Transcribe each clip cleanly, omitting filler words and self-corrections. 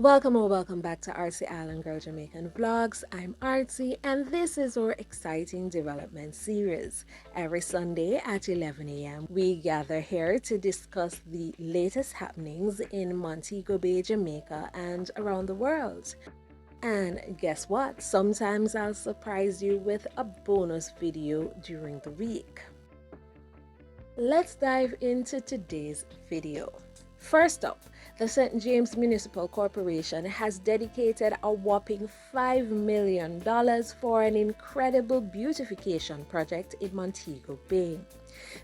Welcome or welcome back to RC Island Girl Jamaican Vlogs. I'm Artsy and this is our exciting development series. Every Sunday at 11 a.m. we gather here to discuss the latest happenings in Montego Bay, Jamaica and around the world. And guess what? Sometimes I'll surprise you with a bonus video during the week. Let's dive into today's video. First up, the St. James Municipal Corporation has dedicated a whopping $5 million for an incredible beautification project in Montego Bay.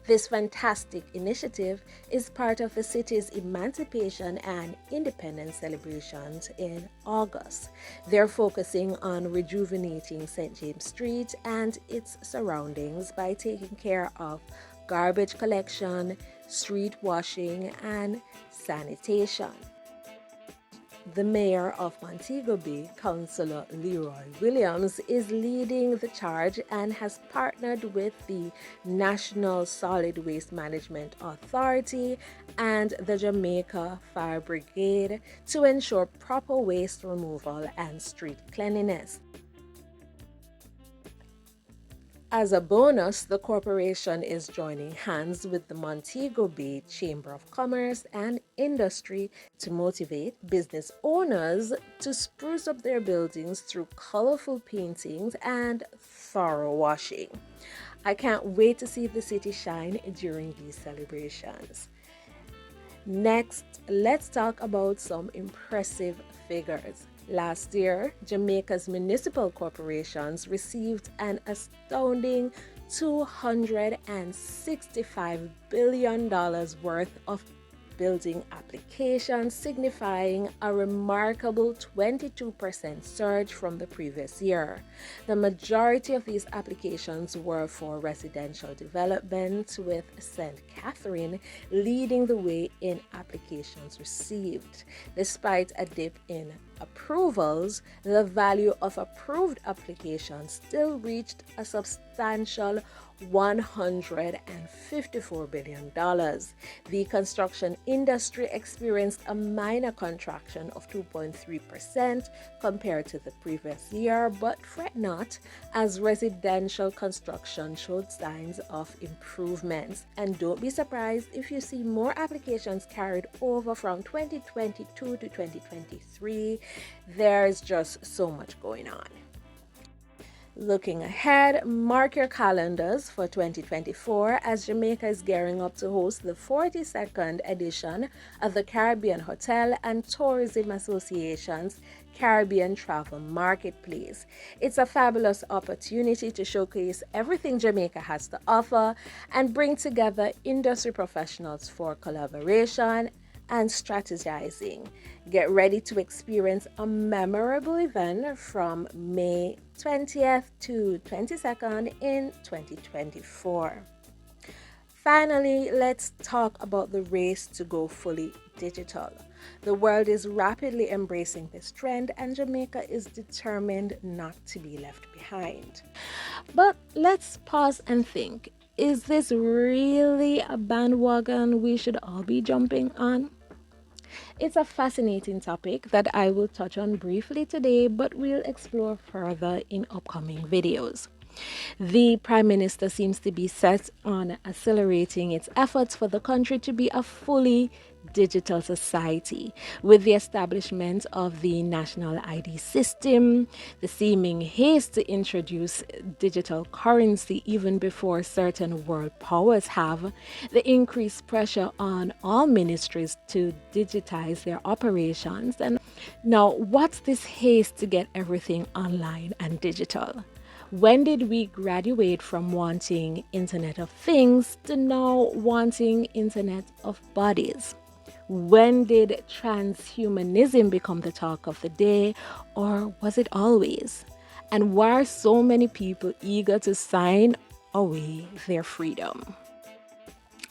This fantastic initiative is part of the city's emancipation and independence celebrations in August. They're focusing on rejuvenating St. James Street and its surroundings by taking care of garbage collection, street washing, and sanitation. The mayor of Montego Bay, Councillor Leroy Williams, is leading the charge and has partnered with the National Solid Waste Management Authority and the Jamaica Fire Brigade to ensure proper waste removal and street cleanliness. As a bonus, the corporation is joining hands with the Montego Bay Chamber of Commerce and Industry to motivate business owners to spruce up their buildings through colorful paintings and thorough washing. I can't wait to see the city shine during these celebrations. Next, let's talk about some impressive figures. Last year, Jamaica's municipal corporations received an astounding $265 billion worth of building applications, signifying a remarkable 22% surge from the previous year. The majority of these applications were for residential development, with St. Catherine leading the way in applications received. Despite a dip in approvals, the value of approved applications still reached a substantial $154 billion. The construction industry experienced a minor contraction of 2.3% compared to the previous year, but fret not, as residential construction showed signs of improvements. And don't be surprised if you see more applications carried over from 2022 to 2023. There's just so much going on. Looking ahead, mark your calendars for 2024 as Jamaica is gearing up to host the 42nd edition of the Caribbean Hotel and Tourism Association's Caribbean Travel Marketplace. It's a fabulous opportunity to showcase everything Jamaica has to offer and bring together industry professionals for collaboration and strategizing. Get ready to experience a memorable event from May 20th to 22nd in 2024. Finally, let's talk about the race to go fully digital. The world is rapidly embracing this trend, and Jamaica is determined not to be left behind. But let's pause and think. Is this really a bandwagon we should all be jumping on? It's a fascinating topic that I will touch on briefly today, but we'll explore further in upcoming videos. The Prime Minister seems to be set on accelerating its efforts for the country to be a fully digital society, with the establishment of the national ID system, the seeming haste to introduce digital currency even before certain world powers have, the increased pressure on all ministries to digitize their operations. And now, what's this haste to get everything online and digital? When did we graduate from wanting Internet of Things to now wanting Internet of Bodies? When did transhumanism become the talk of the day, or was it always? And why are so many people eager to sign away their freedom?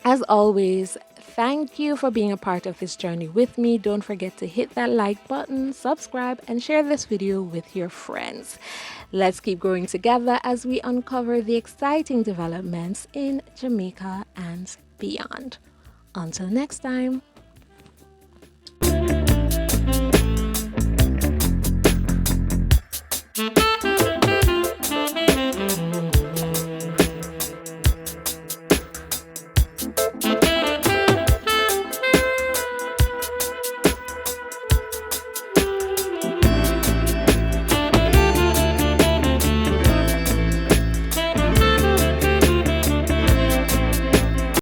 As always, thank you for being a part of this journey with me. Don't forget to hit that like button, subscribe, and share this video with your friends. Let's keep growing together as we uncover the exciting developments in Jamaica and beyond. Until next time.